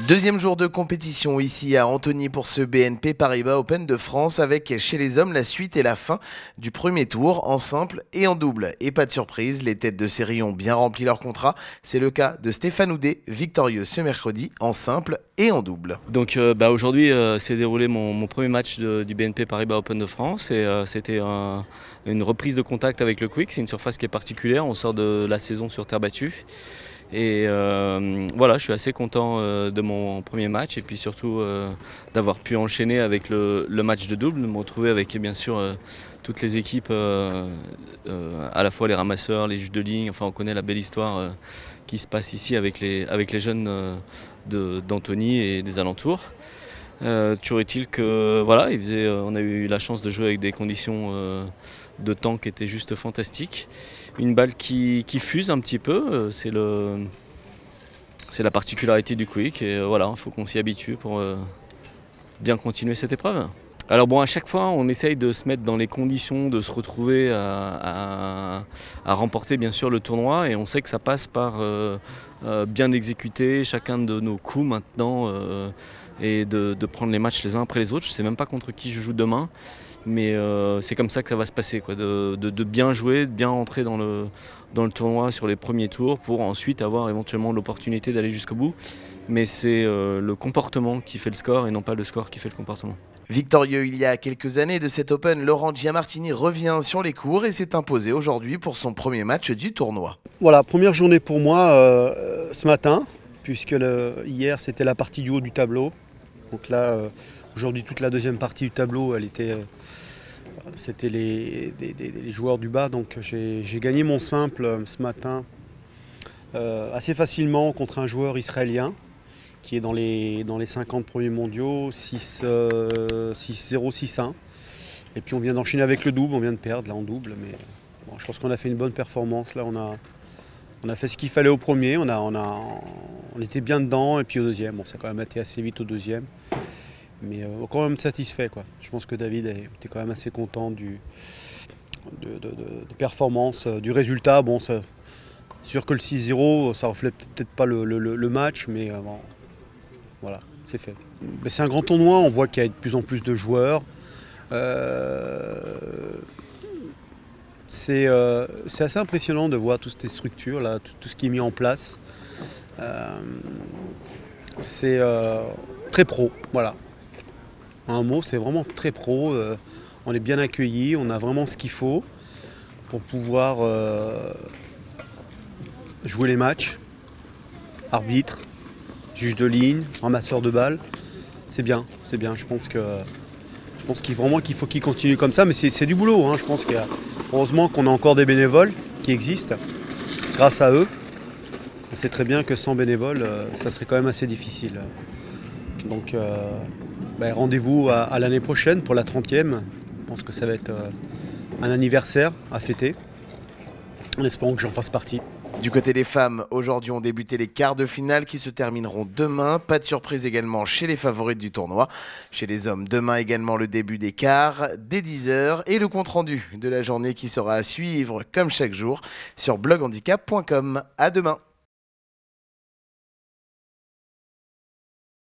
Deuxième jour de compétition ici à Antony pour ce BNP Paribas Open de France avec chez les hommes la suite et la fin du premier tour en simple et en double. Et pas de surprise, les têtes de série ont bien rempli leur contrat. C'est le cas de Stéphane Houdet, victorieux ce mercredi en simple et en double. Donc aujourd'hui s'est déroulé mon premier match du BNP Paribas Open de France et c'était une reprise de contact avec le Quick. C'est une surface qui est particulière, on sort de la saison sur terre battue. Et voilà, je suis assez content de mon premier match et puis surtout d'avoir pu enchaîner avec le match de double, de me retrouver avec bien sûr toutes les équipes, à la fois les ramasseurs, les juges de ligne, enfin on connaît la belle histoire qui se passe ici avec les jeunes d'Antony et des alentours. Toujours est-il que voilà, on a eu la chance de jouer avec des conditions de temps qui étaient juste fantastiques. Une balle qui fuse un petit peu, c'est la particularité du Quick et voilà, il faut qu'on s'y habitue pour bien continuer cette épreuve. Alors bon, à chaque fois, on essaye de se mettre dans les conditions de se retrouver à remporter bien sûr le tournoi et on sait que ça passe par bien exécuter chacun de nos coups maintenant et de prendre les matchs les uns après les autres. Je ne sais même pas contre qui je joue demain, mais c'est comme ça que ça va se passer, quoi, de bien jouer, de bien entrer dans le tournoi sur les premiers tours pour ensuite avoir éventuellement l'opportunité d'aller jusqu'au bout. Mais c'est le comportement qui fait le score et non pas le score qui fait le comportement. Victorieux il y a quelques années de cet Open, Laurent Giamartini revient sur les cours et s'est imposé aujourd'hui pour son premier match du tournoi. Voilà, première journée pour moi ce matin, puisque hier c'était la partie du haut du tableau. Donc là, aujourd'hui toute la deuxième partie du tableau, c'était les joueurs du bas. Donc j'ai gagné mon simple ce matin assez facilement contre un joueur israélien qui est dans les 50 premiers mondiaux, 6-0, 6-1. Et puis on vient d'enchaîner avec le double, on vient de perdre là en double, mais bon, je pense qu'on a fait une bonne performance. Là on a fait ce qu'il fallait au premier, on était bien dedans, et puis au deuxième, bon, ça a quand même été assez vite au deuxième. Mais quand même satisfait, quoi. Je pense que David était quand même assez content de performance, du résultat. Bon, c'est sûr que le 6-0, ça reflète peut-être pas le match, mais bon, voilà, c'est fait. C'est un grand tournoi, on voit qu'il y a de plus en plus de joueurs. C'est assez impressionnant de voir toutes ces structures, là, tout ce qui est mis en place. C'est très pro, voilà. Un mot, c'est vraiment très pro. On est bien accueillis, on a vraiment ce qu'il faut pour pouvoir jouer les matchs. Arbitre, juge de ligne, ramasseur de balles, c'est bien, c'est bien. Je pense qu'il faut qu'il continue comme ça, mais c'est du boulot. Hein. Je pense heureusement qu'on a encore des bénévoles qui existent, grâce à eux. On sait très bien que sans bénévoles, ça serait quand même assez difficile. Donc rendez-vous à l'année prochaine pour la 30e. Je pense que ça va être un anniversaire à fêter, en espérant que j'en fasse partie. Du côté des femmes, aujourd'hui ont débuté les quarts de finale qui se termineront demain. Pas de surprise également chez les favorites du tournoi. Chez les hommes, demain également le début des quarts, dès 10 h et le compte-rendu de la journée qui sera à suivre comme chaque jour sur bloghandicap.com. À demain.